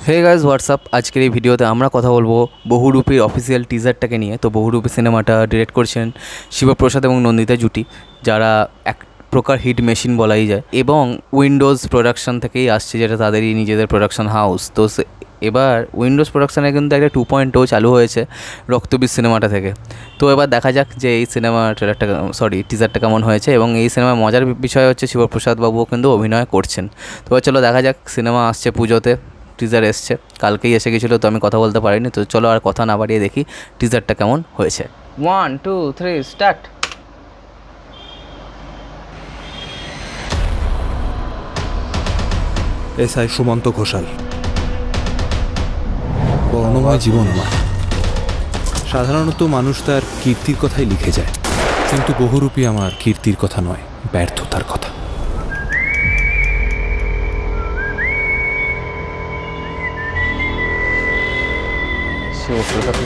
Hey guys WhatsApp, আজকের এই ভিডিওতে আমরা কথা বলবো বহুরূপীর অফিসিয়াল টিজারটাকে নিয়ে। তো বহুরূপী সিনেমাটা ডিরেক্ট করছেন শিবপ্রসাদ এবং নন্দিতা জুটি, যারা এক প্রকার হিট মেশিন বলাই যায়, এবং উইন্ডোজ প্রোডাকশন থেকেই আসছে, যেটা তাদেরই নিজেদের প্রোডাকশন হাউস। তো এবার উইন্ডোজ প্রোডাকশানে কিন্তু একটা 2.0 চালু হয়েছে রক্তবীজ সিনেমাটা থেকে। তো এবার দেখা যাক যে এই সিনেমা টিজারটা কেমন হয়েছে। এবং এই সিনেমার মজার বিষয় হচ্ছে শিবপ্রসাদ বাবুও কিন্তু অভিনয় করছেন। তো চলো দেখা যাক, সিনেমা আসছে পুজোতে, টিজার এসছে, কালকেই এসে গেছিলো, তো আমি কথা বলতে পারিনি। তো চলো আর কথা না বাড়িয়ে দেখি টিজারটা কেমন হয়েছে। 1 2 3 স্টার্ট। এসআই সুমন্ত ঘোষাল। বর্ণময় জীবন আমার। সাধারণত মানুষ তার কীর্তির কথাই লিখে যায়, কিন্তু বহুরূপী আমার কীর্তির কথা নয়, ব্যর্থতার কথা।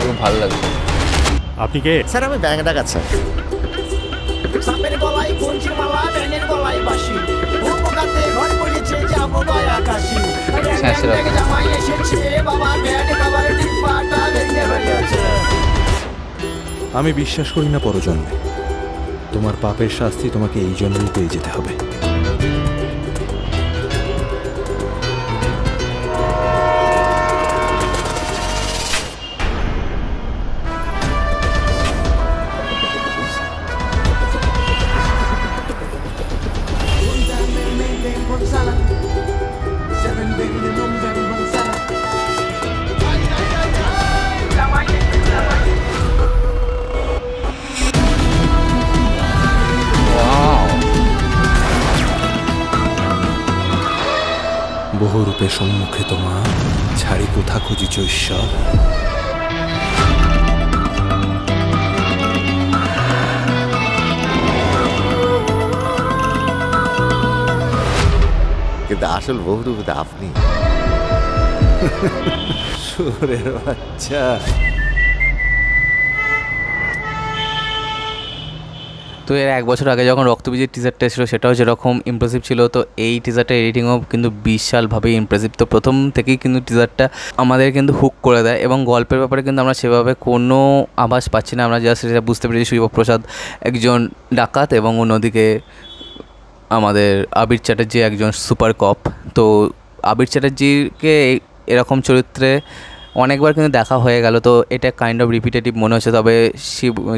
খুব ভালো লাগছে। আপনি কে? স্যার আমি ব্যাংক ডাকাত স্যার। সাপের গলায় কঞ্চির মালা, ব্যাঙের গলায় বাঁশি, উপকাতে ঘর পড়েছে যাবো গয়া কাশি। জামাই এসেছে বাবা, ব্যাট খাবার ডিব্বাটা ভেঙে হয়েছে। আমি বিশ্বাস করি না পরজন্মে। তোমার পাপের শাস্তি তোমাকে এই জন্যই পেয়ে যেতে হবে। বহুরূপে সম্মুখে তোমার ছাড়ি কোথা খুঁজিছ ঈশ্বর। কিন্তু আসল বহুরূপী তো আপনি। সুরের বাচ্চা। তো এর 1 বছর আগে যখন রক্তবীজের টিজারটা এসেছিলো, সেটাও যেরকম ইমপ্রেসিভ ছিল, তো এই টিজারটা এডিটিংও কিন্তু বিশালভাবে ইমপ্রেসিভ। তো প্রথম থেকেই কিন্তু টিজারটা আমাদের কিন্তু হুক করে দেয়, এবং গল্পের ব্যাপারে কিন্তু আমরা সেভাবে কোনো আভাস পাচ্ছি না। আমরা জাস্ট সেটা বুঝতে পেরেছি শিবপ্রসাদ একজন ডাকাত, এবং অন্যদিকে আমাদের আবির চ্যাটার্জি একজন সুপার কপ। তো আবির চ্যাটার্জিকে এরকম চরিত্রে অনেকবার কিন্তু দেখা হয়ে গেল, তো এটা কাইন্ড অফ রিপিটেটিভ মনে হচ্ছে। তবে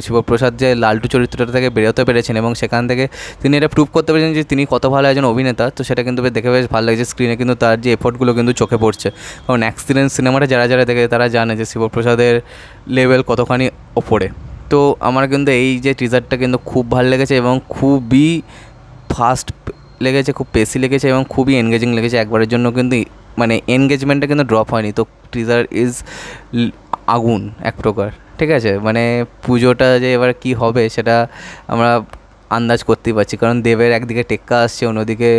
শিবপ্রসাদ যে লালটু চরিত্রটা থেকে বেরোতে পেরেছেন, এবং সেখান থেকে তিনি এটা প্রুভ করতে পেরেছেন যে তিনি কত ভালো একজন অভিনেতা, তো সেটা কিন্তু দেখে বেশ ভালো লাগছে। স্ক্রিনে কিন্তু তার যে এফোর্টগুলো কিন্তু চোখে পড়ছে, কারণ অ্যাক্সিডেন্ট সিনেমাটা যারা যারা দেখে তারা জানে যে শিবপ্রসাদের লেভেল কতখানি ওপরে। তো আমার কিন্তু এই যে টিজারটা কিন্তু খুব ভালো লেগেছে, এবং খুবই ফাস্ট লেগেছে, খুব পেসি লেগেছে, এবং খুবই এনগেজিং লেগেছে। একবারের জন্য কিন্তু মানে এনগেজমেন্টটা কিন্তু ড্রপ হয়নি। তো টিজার ইজ আগুন এক প্রকার, ঠিক আছে। মানে পুজোটা যে এবার কি হবে সেটা আমরা আন্দাজ করতেই পারছি, কারণ দেবের একদিকে টেক্কা আসছে, অন্যদিকে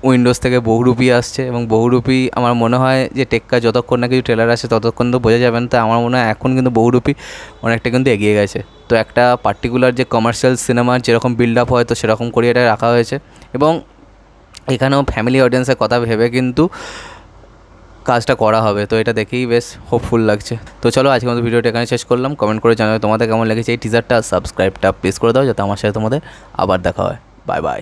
উইন্ডোজ থেকে বহুরূপী আসছে। এবং বহুরূপী আমার মনে হয় যে টেক্কা যতক্ষণ না কিছু ট্রেলার আসে ততক্ষণ তো বোঝা যাবে না। তো আমার মনে হয় এখন কিন্তু বহুরূপী অনেকটা কিন্তু এগিয়ে গেছে। তো একটা পার্টিকুলার যে কমার্শিয়াল সিনেমার যেরকম বিল্ড আপ হয়, তো সেরকম করে এটা রাখা হয়েছে, এবং এখানেও ফ্যামিলি অডিয়েন্সের কথা ভেবে কিন্তু কাজটা করা হবে। তো এটা দেখেই বেশ হোপফুল লাগছে। তো চলো আজকে মতো ভিডিওটা এখানে শেষ করলাম। কমেন্ট করে জানাবে তোমাদের কেমন লেগেছে এই টিজারটা। সাবস্ক্রাইবটা প্রেস করে দাও যাতে আমার সাথে তোমাদের আবার দেখা হয়। Bye bye.